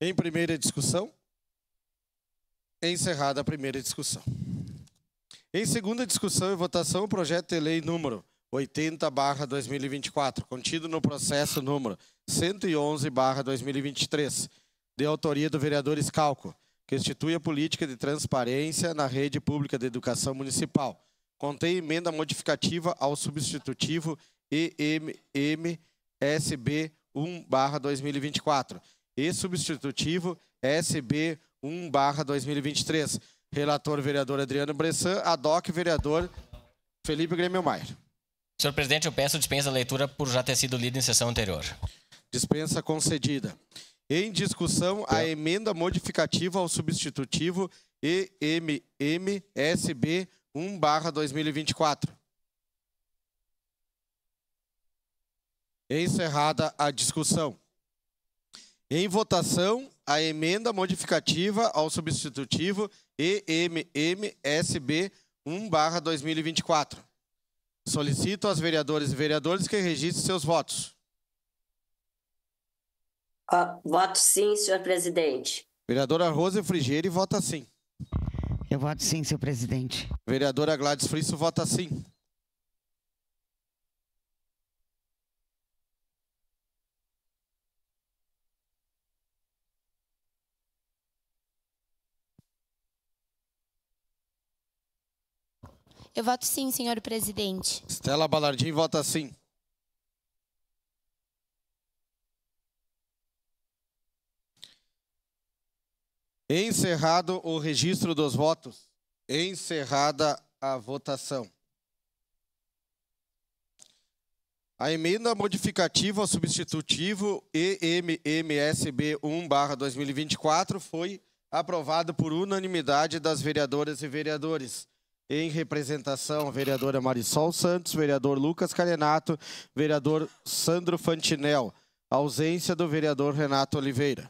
Em primeira discussão, encerrada a primeira discussão. Em segunda discussão e votação, o projeto de lei número 80/2024, contido no processo número 111/2023, de autoria do vereador Scalco, que institui a política de transparência na rede pública de educação municipal. Contém emenda modificativa ao substitutivo EMSB 1/2024 e substitutivo SB 1/2023. Relator, vereador Adriano Bressan. Ad hoc, vereador Felipe Grêmio Maier. Senhor presidente, eu peço dispensa da leitura por já ter sido lido em sessão anterior. Dispensa concedida. Em discussão, a emenda modificativa ao substitutivo EMSB 1/2024. Encerrada a discussão. Em votação, a emenda modificativa ao substitutivo EMSB 1/2024. Solicito aos vereadores e vereadoras que registrem seus votos. Voto sim, senhor presidente. Vereadora Rose Frigieri vota sim. Eu voto sim, senhor presidente. Vereadora Gladys Frisso vota sim. Eu voto sim, senhor presidente. Estela Balardim vota sim. Encerrado o registro dos votos. Encerrada a votação. A emenda modificativa ao substitutivo EMSB 1/2024 foi aprovada por unanimidade das vereadoras e vereadores. Em representação, a vereadora Marisol Santos, vereador Lucas Carenato, vereador Sandro Fantinel. Ausência do vereador Renato Oliveira.